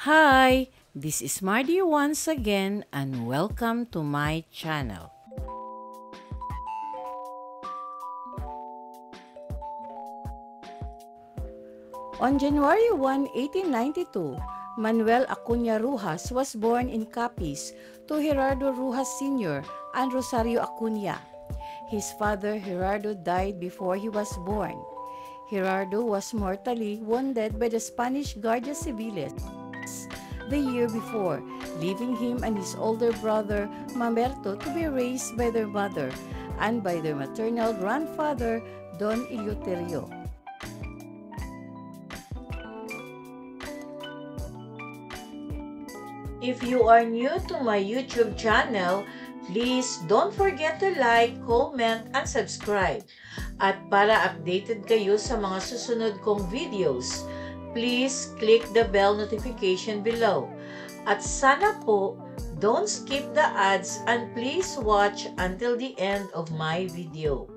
Hi, this is Mardy once again and welcome to my channel. On January 1, 1892, Manuel Acuña Rojas was born in Capiz to Gerardo Rojas Sr. and Rosario Acuña. His father Gerardo died before he was born. Gerardo was mortally wounded by the Spanish Guardia Civiles the year before, leaving him and his older brother Mamerto to be raised by their mother and by their maternal grandfather Don Eleuterio. If you are new to my YouTube channel, please don't forget to like, comment, and subscribe. At para updated kayo sa mga susunod kong videos, please click the bell notification below. At sana po, don't skip the ads and please watch until the end of my video.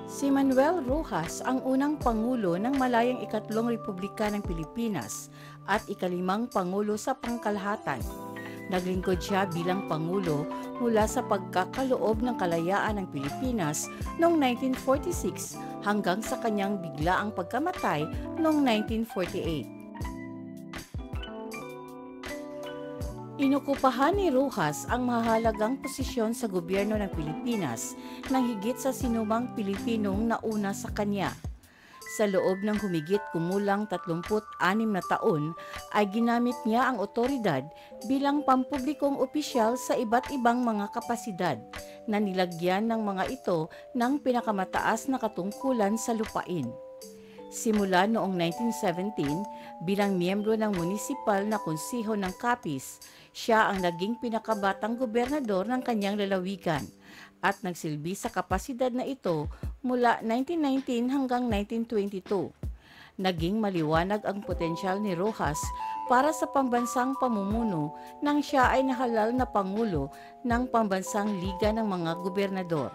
Si Manuel Rojas ang unang Pangulo ng Malayang Ikatlong Republika ng Pilipinas at ikalimang Pangulo sa pangkalahatan. Naglingkod siya bilang Pangulo mula sa pagkakaloob ng kalayaan ng Pilipinas noong 1946 hanggang sa kanyang biglaang pagkamatay noong 1948. Inukupahan ni Rojas ang mahalagang posisyon sa gobyerno ng Pilipinas nang higit sa sinumang Pilipinong nauna sa kanya. Sa loob ng humigit kumulang 36 na taon ay ginamit niya ang otoridad bilang pampublikong opisyal sa iba't ibang mga kapasidad na nilagyan ng mga ito ng pinakamataas na katungkulan sa lupain. Simula noong 1917, bilang miyembro ng munisipal na konseho ng Capiz, siya ang naging pinakabatang gobernador ng kanyang lalawigan at nagsilbi sa kapasidad na ito mula 1919 hanggang 1922. Naging maliwanag ang potensyal ni Rojas para sa pambansang pamumuno nang siya ay nahalal na Pangulo ng Pambansang Liga ng mga Gobernador.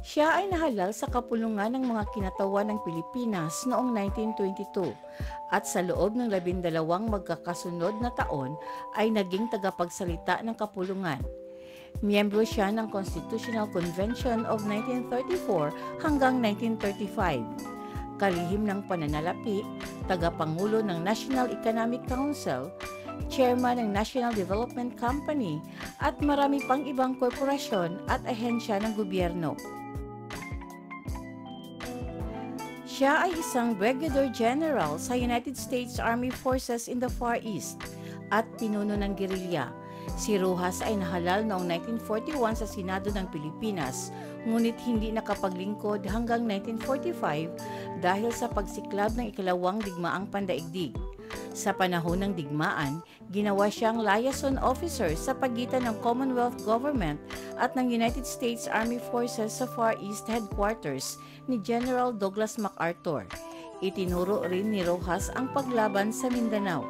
Siya ay nahalal sa kapulungan ng mga kinatawan ng Pilipinas noong 1922 at sa loob ng 12 magkakasunod na taon ay naging tagapagsalita ng kapulungan. Miyembro siya ng Constitutional Convention of 1934 hanggang 1935. Kalihim ng pananalapi, tagapangulo ng National Economic Council, chairman ng National Development Company at marami pang ibang korporasyon at ahensya ng gobyerno. Siya ay isang Brigadier General sa United States Army Forces in the Far East at pinuno ng gerilya. Si Rojas ay nahalal noong 1941 sa Senado ng Pilipinas, ngunit hindi nakapaglingkod hanggang 1945 dahil sa pagsiklab ng ikalawang digmaang pandaigdig. Sa panahon ng digmaan, ginawa siyang liaison officer sa pagitan ng Commonwealth Government at ng United States Army Forces sa Far East Headquarters ni General Douglas MacArthur. Itinuro rin ni Rojas ang paglaban sa Mindanao.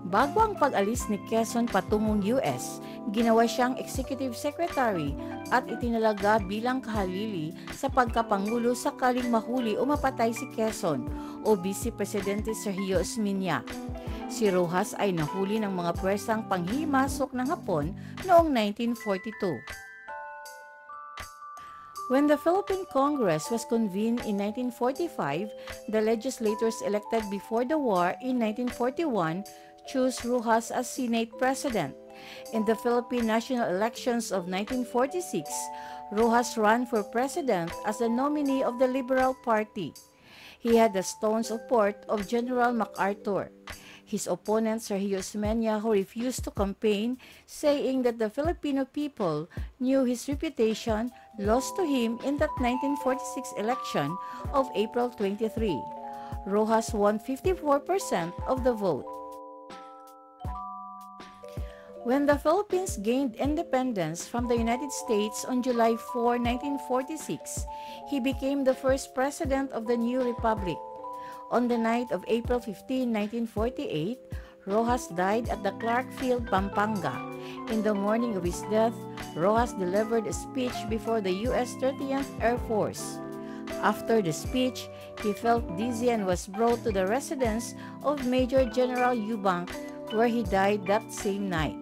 Bago ang pag-alis ni Quezon patungong US, ginawa siyang Executive Secretary at itinalaga bilang kahalili sa pagkapangulo sakaling mahuli o mapatay si Quezon o Vice Presidente Sergio Osmeña. Si Rojas ay nahuli ng mga pwersang panghimasok ng Hapon noong 1942. When the Philippine Congress was convened in 1945, the legislators elected before the war in 1941 chose Rojas as Senate President. In the Philippine national elections of 1946, Rojas ran for president as the nominee of the Liberal Party. He had the staunch support of General MacArthur. His opponent, Sergio Osmeña, who refused to campaign, saying that the Filipino people knew his reputation, lost to him in that 1946 election of April 23. Rojas won 54% of the vote. When the Philippines gained independence from the United States on July 4, 1946, he became the first president of the new republic. On the night of April 15, 1948, Rojas died at the Clark Field, Pampanga. In the morning of his death, Rojas delivered a speech before the U.S. 30th Air Force. After the speech, he felt dizzy and was brought to the residence of Major General Eubank, where he died that same night.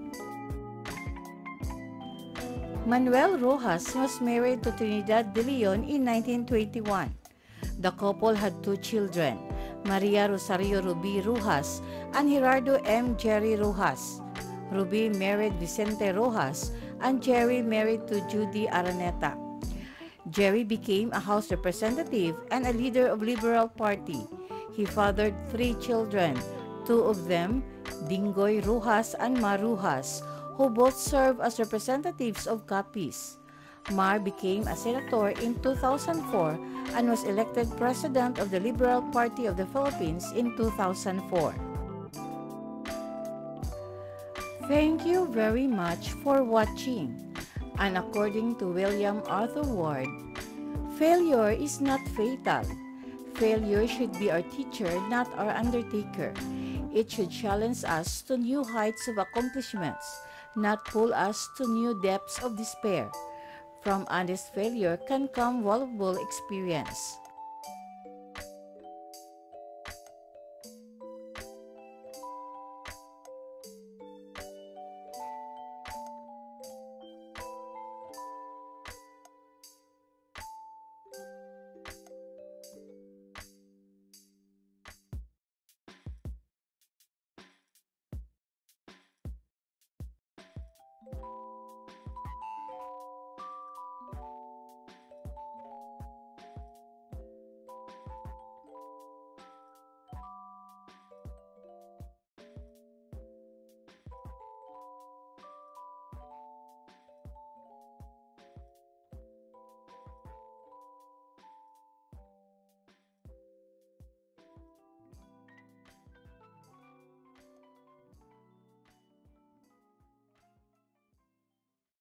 Manuel Rojas was married to Trinidad de Leon in 1921. The couple had 2 children, Maria Rosario Ruby Rojas and Gerardo M. Jerry Rojas. Ruby married Vicente Rojas and Jerry married to Judy Araneta. Jerry became a House representative and a leader of Liberal Party. He fathered 3 children, 2 of them, Dingoy Rojas and Mar Rojas, who both served as representatives of Capiz. Mar became a senator in 2004 and was elected president of the Liberal Party of the Philippines in 2004. Thank you very much for watching. And according to William Arthur Ward, failure is not fatal. Failure should be our teacher, not our undertaker. It should challenge us to new heights of accomplishments, not pull us to new depths of despair. From honest failure can come valuable experience.